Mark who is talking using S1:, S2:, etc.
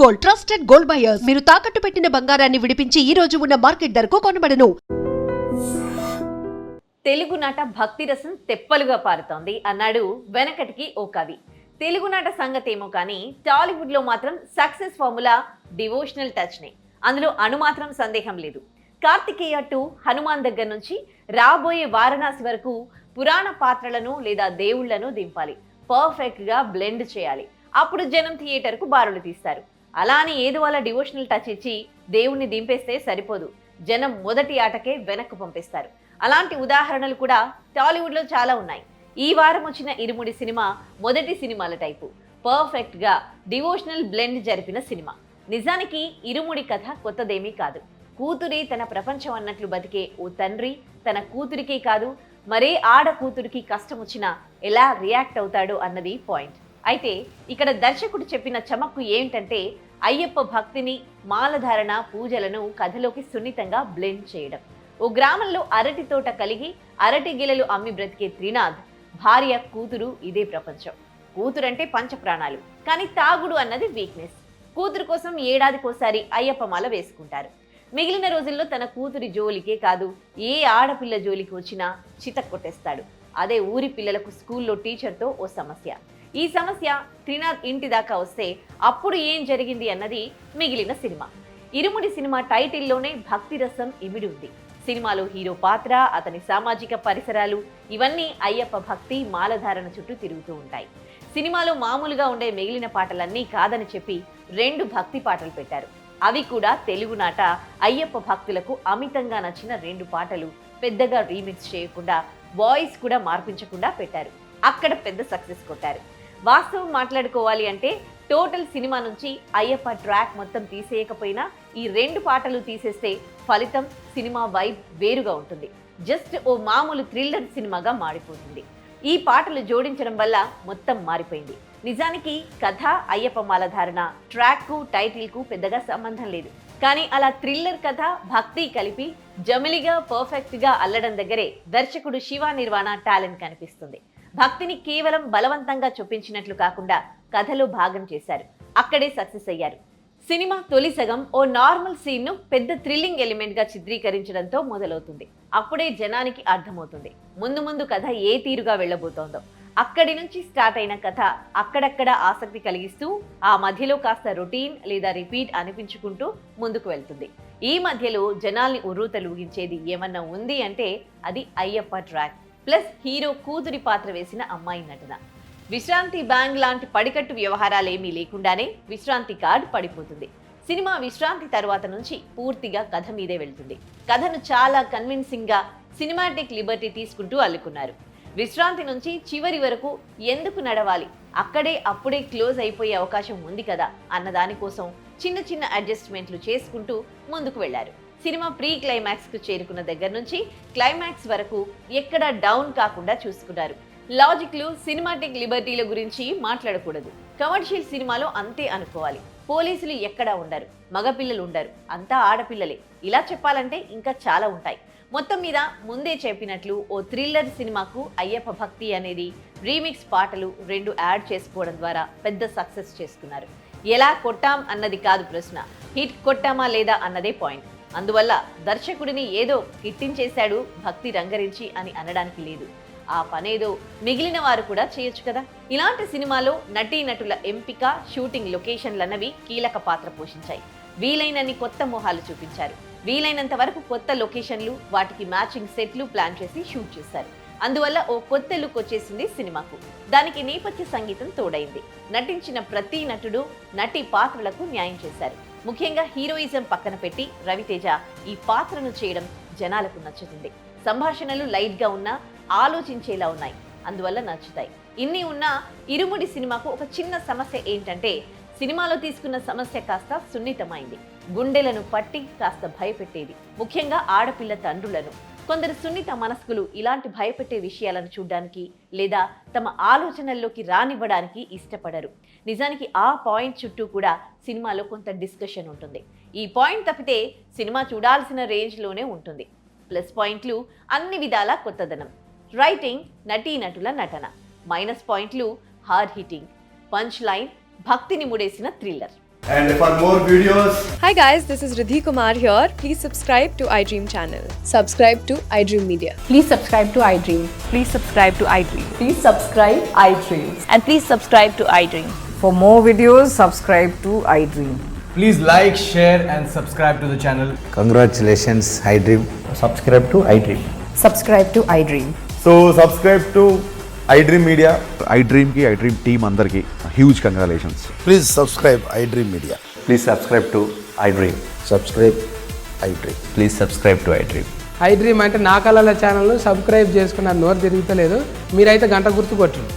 S1: Gold, trusted gold buyers. మీరు తాకట్టు పెట్టిన బంగారాన్ని విడిపించి ఈ రోజు ఉన్న మార్కెట్ ధరకు కొనబడను.
S2: తెలుగునాట భక్తి రసం తెప్పలుగా పారుతోంది అన్నాడు వెనకటికి ఓ కవి. తెలుగునాట సంగతేమో కానీ టాలీవుడ్ లో మాత్రం సక్సెస్ ఫార్ములా డివోషనల్ టచ్ నే. అందులో అణుమాత్రం సందేహం లేదు. కార్తికేయ టు హనుమాన్ దగ్గర నుంచి రాబోయే వారణాసి వరకు పురాణ పాత్రలను లేదా దేవుళ్లను దింపాలి, పర్ఫెక్ట్ గా బ్లెండ్ చేయాలి. అప్పుడు జనం థియేటర్కు బారులు తీస్తారు. అలా అని ఏదో అలా డివోషనల్ టచ్ ఇచ్చి దేవుణ్ణి దింపేస్తే సరిపోదు, జనం మొదటి ఆటకే వెనక్కు పంపిస్తారు. అలాంటి ఉదాహరణలు కూడా టాలీవుడ్లో చాలా ఉన్నాయి. ఈ వారం వచ్చిన ఇరుముడి సినిమా మొదటి సినిమాల టైపు, పర్ఫెక్ట్ గా డివోషనల్ బ్లెండ్ జరిపిన సినిమా. నిజానికి ఇరుముడి కథ కొత్తదేమీ కాదు. కూతురే తన ప్రపంచం అన్నట్లు బతికే ఓ తండ్రి తన కూతురికే కాదు మరే ఆడ కూతురికి కష్టం వచ్చినా ఎలా రియాక్ట్ అవుతాడు అన్నది పాయింట్. అయితే ఇక్కడ దర్శకుడు చెప్పిన చమక్కు ఏంటంటే అయ్యప్ప భక్తిని, మాలధారణ, పూజలను కథలోకి సున్నితంగా బ్లెండ్ చేయడం. ఓ గ్రామంలో అరటి తోట కలిగి అరటి గిలలు అమ్మి బ్రతికే త్రినాథ్ భార్య, కూతురు ఇదే ప్రపంచం. కూతురంటే పంచప్రాణాలు, కానీ తాగుడు అన్నది వీక్నెస్. కూతురు కోసం ఏడాదికోసారి అయ్యప్ప మాల వేసుకుంటారు. మిగిలిన రోజుల్లో తన కూతురి జోలికే కాదు ఏ ఆడపిల్ల జోలికి వచ్చినా చితక్ కొట్టేస్తాడు. అదే ఊరి పిల్లలకు స్కూల్లో టీచర్తో ఓ సమస్య. ఈ సమస్య త్రినాథ్ ఇంటి దాకా వస్తే అప్పుడు ఏం జరిగింది అన్నది మిగిలిన సినిమా. ఇరుముడి సినిమా టైటిల్లోనే భక్తి రసం ఇమిడి ఉంది. సినిమాలో హీరో పాత్ర, అతని సామాజిక పరిసరాలు ఇవన్నీ అయ్యప్ప భక్తి, మాలధారణ చుట్టూ తిరుగుతూ ఉంటాయి. సినిమాలో మామూలుగా ఉండే మిగిలిన పాటలన్నీ కాదని చెప్పి 2 భక్తి పాటలు పెట్టారు. అవి కూడా తెలుగునాట అయ్యప్ప భక్తులకు అమితంగా నచ్చిన 2 పాటలు. పెద్దగా రీమిక్స్ చేయకుండా, వాయిస్ కూడా మార్పించకుండా పెట్టారు. అక్కడ పెద్ద సక్సెస్ కొట్టారు. వాస్తవం మాట్లాడుకోవాలి అంటే టోటల్ సినిమా నుంచి అయ్యప్ప ట్రాక్ మొత్తం తీసేయకపోయినా ఈ 2 పాటలు తీసేస్తే ఫలితం, సినిమా వైబ్ వేరుగా ఉంటుంది. జస్ట్ ఓ మామూలు థ్రిల్లర్ సినిమాగా మారిపోతుంది. ఈ పాటలు జోడించడం వల్ల మొత్తం మారిపోయింది. నిజానికి కథ, అయ్యప్ప మాలధారణ, ట్రాక్కు, టైటిల్కు పెద్దగా సంబంధం లేదు. కానీ అలా థ్రిల్లర్ కథ, భక్తి కలిపి జమిలిగా పర్ఫెక్ట్గా అల్లడం దగ్గరే దర్శకుడు శివ నిర్వాణ టాలెంట్ కనిపిస్తుంది. భక్తిని కేవలం బలవంతంగా చూపించినట్లు కాకుండా కథలో భాగం చేశారు. అక్కడే సక్సెస్ అయ్యారు. సినిమా తొలి సగం ఓ నార్మల్ సీన్ను పెద్ద థ్రిల్లింగ్ ఎలిమెంట్గా చిత్రీకరించడంతో మొదలవుతుంది. అప్పుడే జనానికి అర్థమవుతుంది ముందు ముందు కథ ఏ తీరుగా వెళ్ళబోతోందో. అక్కడి నుంచి స్టార్ట్ అయిన కథ అక్కడక్కడ ఆసక్తి కలిగిస్తూ ఆ మధ్యలో కాస్త రొటీన్ లేదా రిపీట్ అనిపించుకుంటూ ముందుకు వెళ్తుంది. ఈ మధ్యలో జనాల్ని ఉర్రూతలూగించేది ఏమన్నా ఉంది అంటే అది అయ్యప్ప ట్రాక్ ప్లస్ హీరో కూతురి పాత్ర వేసిన అమ్మాయి నటన. విశ్రాంతి బ్యాంగ్ లాంటి పడికట్టు వ్యవహారాలేమీ లేకుండానే విశ్రాంతి కార్డ్ పడిపోతుంది. సినిమా విశ్రాంతి తర్వాత నుంచి పూర్తిగా కథ మీదే వెళ్తుంది. కథను చాలా కన్విన్సింగ్ గా సినిమాటిక్ లిబర్టీ తీసుకుంటూ అల్లుకున్నారు. విశ్రాంతి నుంచి చివరి వరకు ఎందుకు నడవాలి, అక్కడే అప్పుడే క్లోజ్ అయిపోయే అవకాశం ఉంది కదా అన్న దానికోసం చిన్న చిన్న అడ్జస్ట్మెంట్లు చేసుకుంటూ ముందుకు వెళ్లారు. సినిమా ప్రీ క్లైమాక్స్ కు చేరుకున్న దగ్గర నుంచి క్లైమాక్స్ వరకు ఎక్కడా డౌన్ కాకుండా చూసుకున్నారు. లాజిక్లు, సినిమాటిక్ లిబర్టీల గురించి మాట్లాడకూడదు. కమర్షియల్ సినిమాలో అంతే అనుకోవాలి. పోలీసులు ఎక్కడా ఉండరు, మగపిల్లలు ఉండరు, అంతా ఆడపిల్లలే. ఇలా చెప్పాలంటే ఇంకా చాలా ఉంటాయి. మొత్తం మీద ముందే చెప్పినట్లు ఓ థ్రిల్లర్ సినిమాకు అయ్యప్ప భక్తి అనేది రీమిక్స్ పాటలు 2 యాడ్ చేసుకోవడం ద్వారా పెద్ద సక్సెస్ చేసుకున్నారు. ఎలా కొట్టాం అన్నది కాదు ప్రశ్న, హిట్ కొట్టామా లేదా అన్నదే పాయింట్. అందువల్ల దర్శకుడిని ఏదో కిట్టించేశాడు భక్తి రంగరించి అని అనడానికి లేదు. ఆ పనేదో మిగిలిన వారు కూడా చేయొచ్చు కదా. ఇలాంటి సినిమాలో నటీనటుల ఎంపిక, షూటింగ్ లొకేషన్లన్నవి కీలక పాత్ర పోషించాయి. వీలైనన్ని కొత్త మొహాలు చూపించారు. వీలైనంత వరకు కొత్త లొకేషన్లు, వాటికి మ్యాచింగ్ సెట్లు ప్లాన్ చేసి షూట్ చేశారు. అందువల్ల ఓ కొత్త లుక్ వచ్చేసింది సినిమాకు. దానికి నేపథ్య సంగీతం తోడైంది. నటించిన ప్రతి నటుడు, నటి పాత్రలకు న్యాయం చేశారు. ముఖ్యంగా హీరోయిజం పక్కన పెట్టి రవితేజ ఈ పాత్రను చేయడం జనాలకు నచ్చుతుంది. సంభాషణలు లైట్ గా ఉన్నా ఆలోచించేలా ఉన్నాయి, అందువల్ల నచ్చుతాయి. ఇన్ని ఉన్నా ఇరుముడి సినిమాకు ఒక చిన్న సమస్య ఏంటంటే సినిమాలో తీసుకున్న సమస్య కాస్త సున్నితమైంది. గుండెలను పట్టి కాస్త భయపెట్టేది, ముఖ్యంగా ఆడపిల్ల తండ్రులను. కొందరు సున్నిత మనస్కులు ఇలాంటి భయపెట్టే విషయాలను చూడడానికి లేదా తమ ఆలోచనల్లోకి రానివ్వడానికి ఇష్టపడరు. నిజానికి ఆ పాయింట్ చుట్టూ కూడా సినిమాలో కొంత డిస్కషన్ ఉంటుంది. ఈ పాయింట్ తప్పితే సినిమా చూడాల్సిన రేంజ్లోనే ఉంటుంది. ప్లస్ పాయింట్లు అన్ని విధాలా కొత్తదనం, రైటింగ్, నటీనటుల నటన. మైనస్ పాయింట్లు హార్డ్ హిట్టింగ్, పంచ్ లైన్, భక్తిని ముడేసిన thriller.
S3: And for more videos,
S4: Hi guys, this is Riddhi Kumar here. Please subscribe to iDream channel. Subscribe to iDream Media.
S5: Please subscribe to iDream.
S6: Please subscribe to iDream.
S5: Please subscribe iDream.
S6: And please subscribe to iDream.
S5: For more videos, subscribe to iDream.
S7: Please like, share and subscribe to the channel.
S8: Congratulations, iDream.
S9: Subscribe to iDream.
S5: Subscribe to iDream.
S3: so subscribe to iDream Media.
S10: iDream की iDream team अंदर की huge congratulations.
S8: Please subscribe iDream Media.
S9: Please subscribe to iDream.
S8: Subscribe iDream.
S9: Please subscribe to iDream.
S11: iDream అంటే నా కళల channel subscribe చేసుకున్న నోరు తిరుగుతలేదు. మీరైతే గంట గుర్తు కొట్టండి.